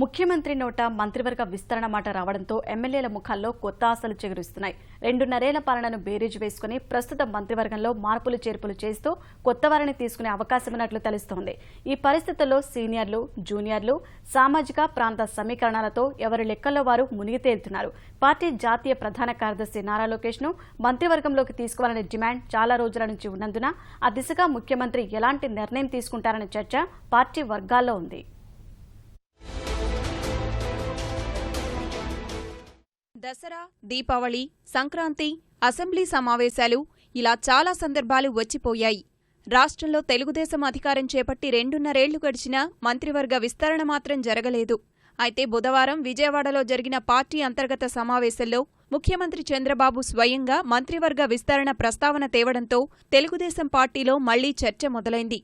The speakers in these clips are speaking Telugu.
ముఖ్యమంత్రి నోట మంత్రివర్గ విస్తరణ మాట రావడంతో ఎమ్మెల్యేల ముఖాల్లో కొత్త ఆశలు చెగురుస్తున్నాయి. 2.5 పాలనను బేరీజు వేసుకుని ప్రస్తుత మంత్రివర్గంలో మార్పులు చేర్పులు చేస్తూ కొత్త వారిని తీసుకునే అవకాశం ఉన్నట్లు తెలుస్తోంది. ఈ పరిస్థితుల్లో సీనియర్లు, జూనియర్లు సామాజిక ప్రాంత సమీకరణాలతో ఎవరి లెక్కల్లో వారు మునిగి తేలుతున్నారు. పార్టీ జాతీయ ప్రధాన కార్యదర్శి నారా లోకేష్ ను మంత్రివర్గంలోకి తీసుకోవాలనే డిమాండ్ చాలా రోజుల నుంచి ఉన్నందున ఆ దిశగా ముఖ్యమంత్రి ఎలాంటి నిర్ణయం తీసుకుంటారనే చర్చ పార్టీ వర్గాల్లో ఉంది. దసరా, దీపావళి, సంక్రాంతి, అసెంబ్లీ సమావేశాలు ఇలా చాలా సందర్భాలు వచ్చిపోయాయి. రాష్ట్రంలో తెలుగుదేశం అధికారం చేపట్టి 2.5 ఏళ్లు గడిచినా మంత్రివర్గ విస్తరణ మాత్రం జరగలేదు. అయితే బుధవారం విజయవాడలో జరిగిన పార్టీ అంతర్గత సమావేశంలో ముఖ్యమంత్రి చంద్రబాబు స్వయంగా మంత్రివర్గ విస్తరణ ప్రస్తావన తేవడంతో తెలుగుదేశం పార్టీలో మళ్లీ చర్చ మొదలైంది.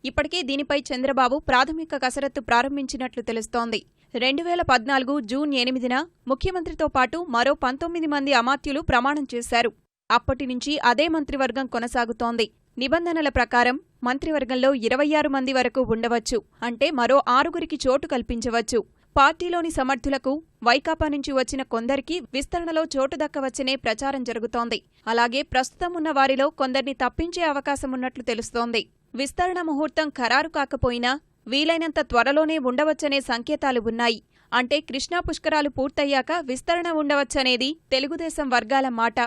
ఇప్పటికే దీనిపై చంద్రబాబు ప్రాథమిక కసరత్తు ప్రారంభించినట్లు తెలుస్తోంది. 2014 జూన్ 8న ముఖ్యమంత్రితో పాటు మరో 19 మంది అమాత్యులు ప్రమాణం చేశారు. అప్పటి నుంచి అదే మంత్రివర్గం కొనసాగుతోంది. నిబంధనల ప్రకారం మంత్రివర్గంలో 26 మంది వరకు ఉండవచ్చు. అంటే మరో 6గురికి చోటు కల్పించవచ్చు. పార్టీలోని సమర్థులకు, వైకాపా నుంచి వచ్చిన కొందరికి విస్తరణలో చోటు దక్కవచ్చనే ప్రచారం జరుగుతోంది. అలాగే ప్రస్తుతం ఉన్న వారిలో కొందరిని తప్పించే అవకాశమున్నట్లు తెలుస్తోంది. విస్తరణ ముహూర్తం ఖరారు కాకపోయినా వీలైనంత త్వరలోనే ఉండవచ్చనే సంకేతాలు ఉన్నాయి. అంటే కృష్ణా పుష్కరాలు పూర్తయ్యాక విస్తరణ ఉండవచ్చనేది తెలుగుదేశం వర్గాల మాట.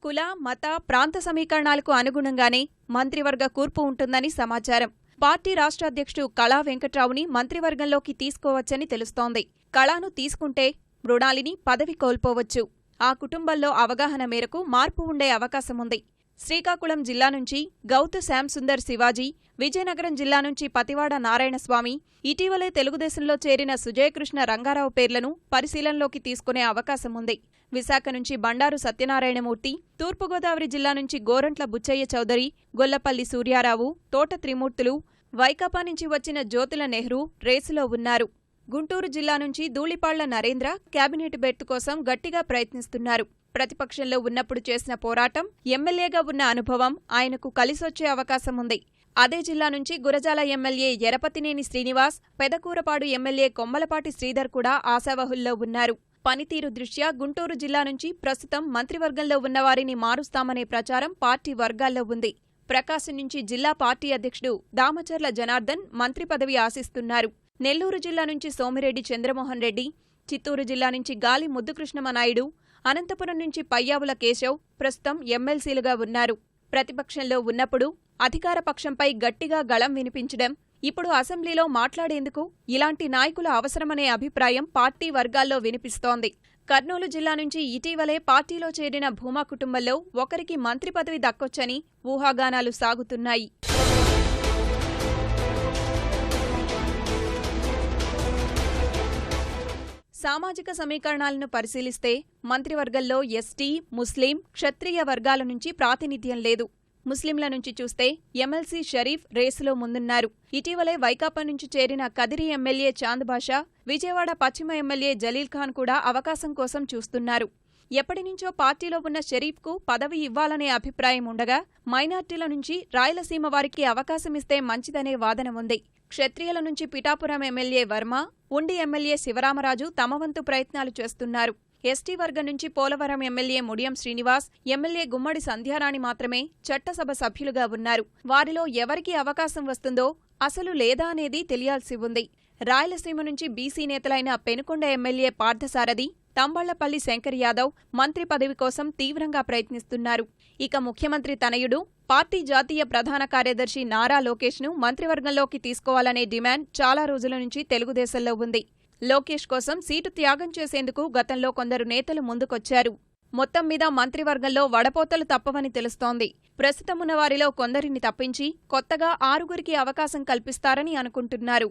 కుల, మత, ప్రాంత సమీకరణాలకు అనుగుణంగానే మంత్రివర్గ కూర్పు ఉంటుందని సమాచారం. పార్టీ రాష్ట్ర అధ్యక్షుడు కళా వెంకట్రావుని మంత్రివర్గంలోకి తీసుకోవచ్చని తెలుస్తోంది. కళాను తీసుకుంటే మృణాలిని పదవి కోల్పోవచ్చు. ఆ కుటుంబంలో అవగాహన మేరకు మార్పు ఉండే అవకాశముంది. శ్రీకాకుళం జిల్లా నుంచి గౌతు శ్యాంసుందర్ శివాజీ, విజయనగరం జిల్లా నుంచి పతివాడ నారాయణస్వామి, ఇటీవలే తెలుగుదేశంలో చేరిన సుజయకృష్ణ రంగారావు పేర్లను పరిశీలనలోకి తీసుకునే అవకాశముంది. విశాఖ నుంచి బండారు సత్యనారాయణమూర్తి, తూర్పుగోదావరి జిల్లా నుంచి గోరంట్ల బుచ్చయ్య చౌదరి, గొల్లపల్లి సూర్యారావు, తోట త్రిమూర్తులు, వైకాపా నుంచి వచ్చిన జ్యోతుల నెహ్రూ రేసులో ఉన్నారు. గుంటూరు జిల్లా నుంచి ధూళిపాళ్ల నరేంద్ర కేబినెట్ బెర్త్ కోసం గట్టిగా ప్రయత్నిస్తున్నారు. ప్రతిపక్షంలో ఉన్నప్పుడు చేసిన పోరాటం, ఎమ్మెల్యేగా ఉన్న అనుభవం ఆయనకు కలిసొచ్చే అవకాశముంది. అదే జిల్లా నుంచి గురజాల ఎమ్మెల్యే ఎరపతినేని శ్రీనివాస్, పెదకూరపాడు ఎమ్మెల్యే కొమ్మలపాటి శ్రీధర్ కూడా ఆశావహుల్లో ఉన్నారు. పనితీరు దృష్ట్యా గుంటూరు జిల్లా నుంచి ప్రస్తుతం మంత్రివర్గంలో ఉన్నవారిని మారుస్తామనే ప్రచారం పార్టీ వర్గాల్లో ఉంది. ప్రకాశం నుంచి జిల్లా పార్టీ అధ్యక్షుడు దామచర్ల జనార్దన్ మంత్రి పదవి ఆశిస్తున్నారు. నెల్లూరు జిల్లా నుంచి సోమిరెడ్డి చంద్రమోహన్ రెడ్డి, చిత్తూరు జిల్లా నుంచి గాలి ముద్దుకృష్ణమనాయుడు, అనంతపురం నుంచి పయ్యావుల కేశవ్ ప్రస్తుతం ఎమ్మెల్సీలుగా ఉన్నారు. ప్రతిపక్షంలో ఉన్నప్పుడు అధికార పక్షంపై గట్టిగా గళం వినిపించడం, ఇప్పుడు అసెంబ్లీలో మాట్లాడేందుకు ఇలాంటి నాయకుల అవసరమనే అభిప్రాయం పార్టీ వర్గాల్లో వినిపిస్తోంది. కర్నూలు జిల్లా నుంచి ఇటీవలే పార్టీలో చేరిన భూమా కుటుంబంలో ఒకరికి మంత్రి పదవి దక్కొచ్చని ఊహాగానాలు సాగుతున్నాయి. సామాజిక సమీకరణాలను పరిశీలిస్తే మంత్రివర్గంలో ఎస్టీ, ముస్లిం, క్షత్రియ వర్గాల నుంచి ప్రాతినిధ్యం లేదు. ముస్లింల నుంచి చూస్తే ఎమ్మెల్సీ షరీఫ్ రేసులో ముందున్నారు. ఇటీవలే వైకాపా నుంచి చేరిన కదిరి ఎమ్మెల్యే చాంద్ బాషా, విజయవాడ పశ్చిమ ఎమ్మెల్యే జలీల్ ఖాన్ కూడా అవకాశం కోసం చూస్తున్నారు. ఎప్పటినుంచో పార్టీలో ఉన్న షరీఫ్కు పదవి ఇవ్వాలనే అభిప్రాయం ఉండగా, మైనార్టీల నుంచి రాయలసీమ వారికి అవకాశమిస్తే మంచిదనే వాదన ఉంది. క్షత్రియుల నుంచి పిఠాపురం ఎమ్మెల్యే వర్మ, ఉండి ఎమ్మెల్యే శివరామరాజు తమ వంతు ప్రయత్నాలు చేస్తున్నారు. ఎస్టీ వర్గం నుంచి పోలవరం ఎమ్మెల్యే ముడియం శ్రీనివాస్, ఎమ్మెల్యే గుమ్మడి సంధ్యారాణి మాత్రమే చట్టసభ సభ్యులుగా ఉన్నారు. వారిలో ఎవరికి అవకాశం వస్తుందో అసలు లేదా అనేది తెలియాల్సి ఉంది. రాయలసీమ నుంచి బీసీ నేతలైన పెనుకొండ ఎమ్మెల్యే పార్థసారథి, తంబళ్లపల్లి శంకర్ యాదవ్ మంత్రి పదవి కోసం తీవ్రంగా ప్రయత్నిస్తున్నారు. ఇక ముఖ్యమంత్రి తనయుడు, పార్టీ జాతీయ ప్రధాన కార్యదర్శి నారా లోకేష్ ను మంత్రివర్గంలోకి తీసుకోవాలనే డిమాండ్ చాలా రోజుల నుంచి తెలుగుదేశంలో ఉంది. లోకేష్ కోసం సీటు త్యాగం చేసేందుకు గతంలో కొందరు నేతలు ముందుకొచ్చారు. మొత్తం మీద మంత్రివర్గంలో వడపోతలు తప్పవని తెలుస్తోంది. ప్రస్తుతమున్న వారిలో కొందరిని తప్పించి కొత్తగా 6గురికి అవకాశం కల్పిస్తారని అనుకుంటున్నారు.